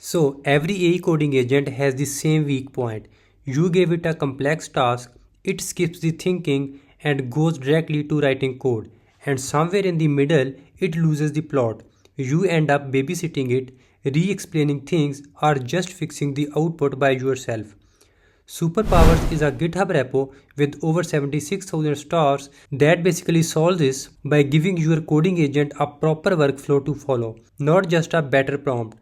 So every AI coding agent has the same weak point. You give it a complex task, it skips the thinking and goes directly to writing code. And somewhere in the middle, it loses the plot. You end up babysitting it, re-explaining things, or just fixing the output by yourself. Superpowers is a GitHub repo with over 76,000 stars that basically solves this by giving your coding agent a proper workflow to follow, not just a better prompt.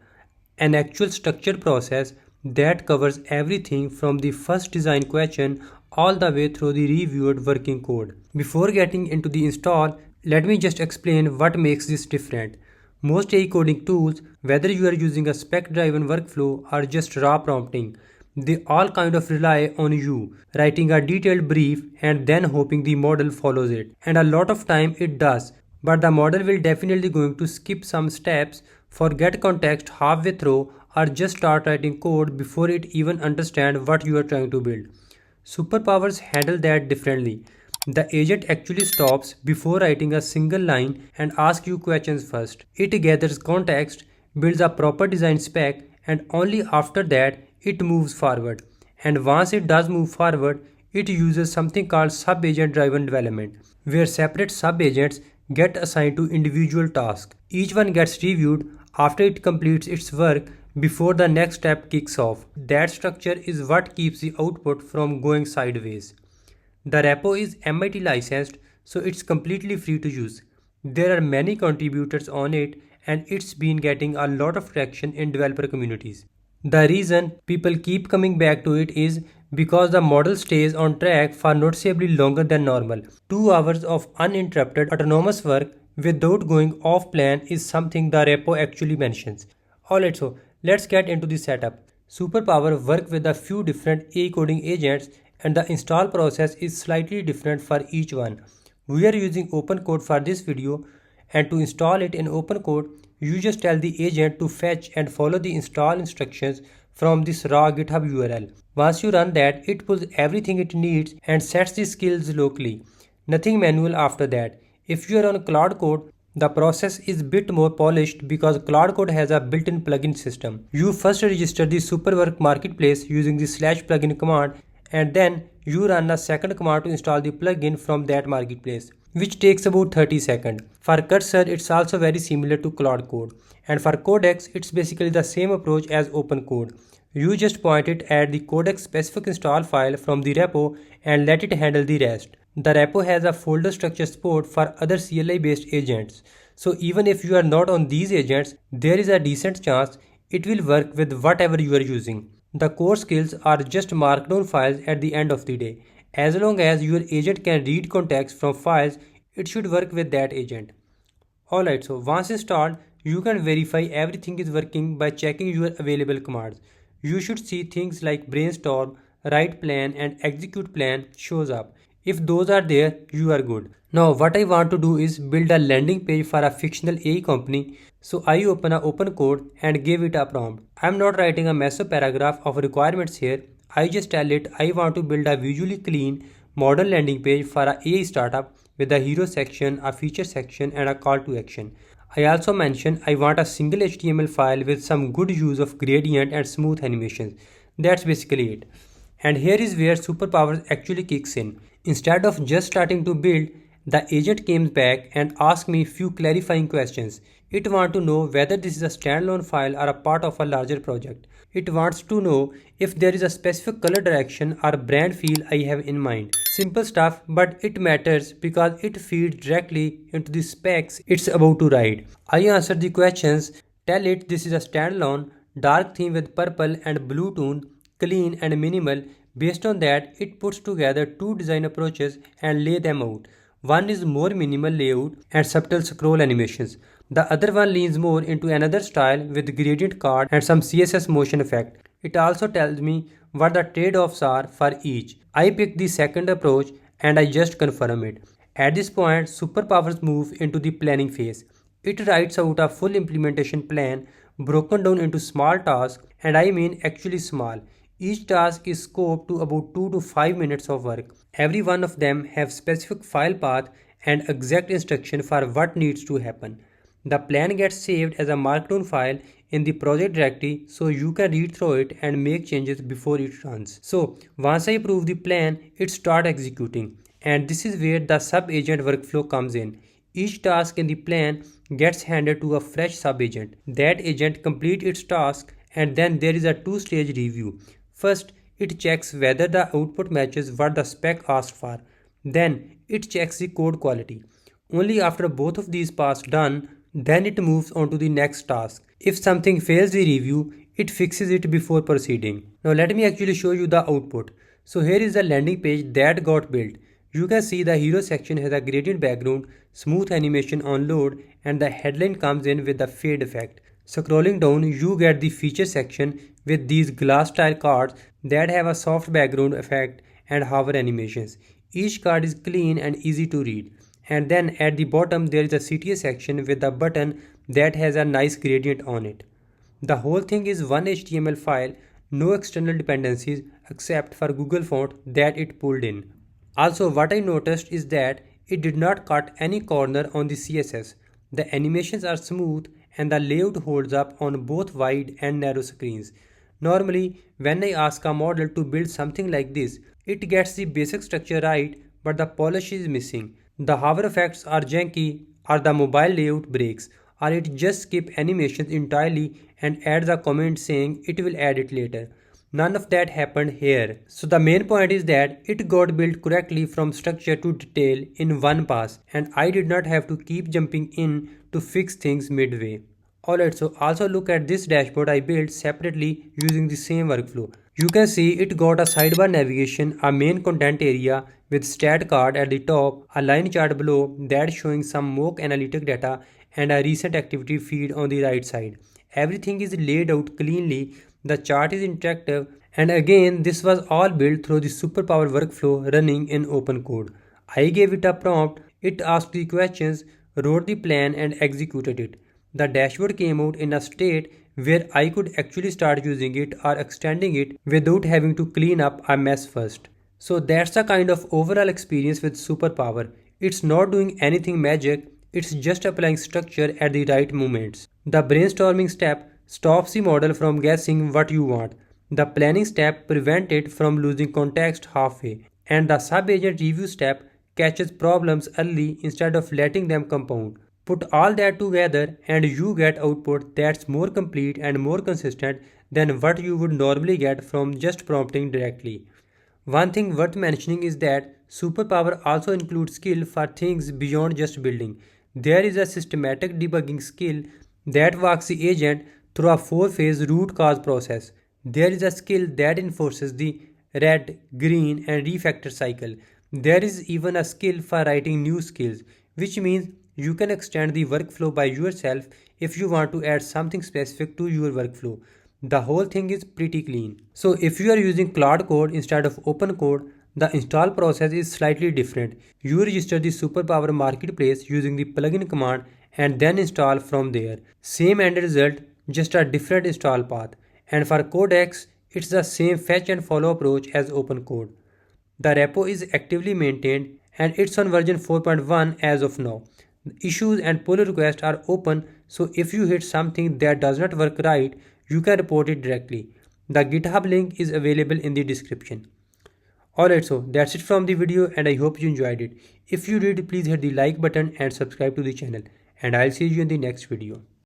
An actual structured process that covers everything from the first design question all the way through the reviewed working code. Before getting into the install, let me just explain what makes this different. Most AI coding tools, whether you are using a spec driven workflow or just raw prompting, they all kind of rely on you writing a detailed brief and then hoping the model follows it. And a lot of time it does, but the model will definitely going to skip some steps, forget context halfway through, or just start writing code before it even understands what you are trying to build. Superpowers handle that differently. The agent actually stops before writing a single line and asks you questions first. It gathers context, builds a proper design spec, and only after that it moves forward. And once it does move forward, it uses something called sub-agent driven development, where separate sub-agents get assigned to individual tasks. Each one gets reviewed after it completes its work before the next step kicks off. That structure is what keeps the output from going sideways. The repo is MIT licensed, so it's completely free to use. There are many contributors on it and it's been getting a lot of traction in developer communities. The reason people keep coming back to it is because the model stays on track for noticeably longer than normal. 2 hours of uninterrupted autonomous work without going off plan is something the repo actually mentions. Alright, so let's get into the setup. Superpower work with a few different AI coding agents and the install process is slightly different for each one. We are using OpenCode for this video, and to install it in OpenCode, you just tell the agent to fetch and follow the install instructions from this raw GitHub URL. Once you run that, it pulls everything it needs and sets the skills locally. Nothing manual after that. If you are on Cloud Code, the process is a bit more polished because Cloud Code has a built-in plugin system. You first register the Superwork marketplace using the /plugin command, and then you run a second command to install the plugin from that marketplace, which takes about 30 seconds. For Cursor, it's also very similar to Cloud Code. And for Codex, it's basically the same approach as OpenCode. You just point it at the Codex specific install file from the repo and let it handle the rest. The repo has a folder structure support for other CLI based agents. So even if you are not on these agents, there is a decent chance it will work with whatever you are using. The core skills are just markdown files at the end of the day. As long as your agent can read context from files, it should work with that agent. Alright, so once installed, you can verify everything is working by checking your available commands. You should see things like brainstorm, write plan and execute plan shows up. If those are there, you are good. Now what I want to do is build a landing page for a fictional AI company. So I open a OpenCode and give it a prompt. I'm not writing a massive paragraph of requirements here. I just tell it I want to build a visually clean modern landing page for a AI startup with a hero section, a feature section and a call to action. I also mention I want a single HTML file with some good use of gradient and smooth animations. That's basically it. And here is where Superpowers actually kicks in. Instead of just starting to build, the agent came back and asked me few clarifying questions. It wants to know whether this is a standalone file or a part of a larger project. It wants to know if there is a specific color direction or brand feel I have in mind. Simple stuff, but it matters because it feeds directly into the specs it's about to write. I answer the questions, tell it this is a standalone, dark theme with purple and blue tone, clean and minimal. Based on that, it puts together two design approaches and lay them out. One is more minimal layout and subtle scroll animations. The other one leans more into another style with gradient card and some CSS motion effect. It also tells me what the trade-offs are for each. I pick the second approach and I just confirm it. At this point, Superpowers move into the planning phase. It writes out a full implementation plan broken down into small tasks, and I mean actually small. Each task is scoped to about 2 to 5 minutes of work. Every one of them have specific file path and exact instruction for what needs to happen. The plan gets saved as a markdown file in the project directory so you can read through it and make changes before it runs. So once I approve the plan, it starts executing. And this is where the sub-agent workflow comes in. Each task in the plan gets handed to a fresh sub-agent. That agent completes its task and then there is a two-stage review. First, it checks whether the output matches what the spec asked for. Then, it checks the code quality. Only after both of these parts done, then it moves on to the next task. If something fails the review, it fixes it before proceeding. Now let me actually show you the output. So here is the landing page that got built. You can see the hero section has a gradient background, smooth animation on load, and the headline comes in with the fade effect. Scrolling down, you get the feature section with these glass style cards that have a soft background effect and hover animations. Each card is clean and easy to read. And then at the bottom there is a CTA section with a button that has a nice gradient on it. The whole thing is one HTML file, no external dependencies except for Google font that it pulled in. Also, what I noticed is that it did not cut any corner on the CSS. The animations are smooth and the layout holds up on both wide and narrow screens. Normally, when I ask a model to build something like this, it gets the basic structure right, but the polish is missing. The hover effects are janky, or the mobile layout breaks, or it just skips animations entirely and adds a comment saying it will add it later. None of that happened here. So the main point is that it got built correctly from structure to detail in one pass, and I did not have to keep jumping in to fix things midway. Alright, so also look at this dashboard I built separately using the same workflow. You can see it got a sidebar navigation, a main content area with stat card at the top, a line chart below that's showing some mock analytic data, and a recent activity feed on the right side. Everything is laid out cleanly, the chart is interactive, and again this was all built through the Superpower workflow running in OpenCode. I gave it a prompt, it asked the questions, wrote the plan and executed it. The dashboard came out in a state where I could actually start using it or extending it without having to clean up a mess first. So that's the kind of overall experience with Superpower. It's not doing anything magic, it's just applying structure at the right moments. The brainstorming step stops the model from guessing what you want. The planning step prevents it from losing context halfway. And the sub-agent review step catches problems early instead of letting them compound. Put all that together and you get output that's more complete and more consistent than what you would normally get from just prompting directly. One thing worth mentioning is that Superpower also includes skill for things beyond just building. There is a systematic debugging skill that walks the agent through a 4-phase root cause process. There is a skill that enforces the red, green, and refactor cycle. There is even a skill for writing new skills, which means you can extend the workflow by yourself if you want to add something specific to your workflow. The whole thing is pretty clean. So if you are using Cloud Code instead of OpenCode, the install process is slightly different. You register the Superpower marketplace using the plugin command and then install from there. Same end result, just a different install path. And for Codex, it's the same fetch and follow approach as OpenCode. The repo is actively maintained and it's on version 4.1 as of now. Issues and pull requests are open, so if you hit something that does not work right, you can report it directly. The GitHub link is available in the description. Alright, so that's it from the video and I hope you enjoyed it. If you did, please hit the like button and subscribe to the channel. And I'll see you in the next video.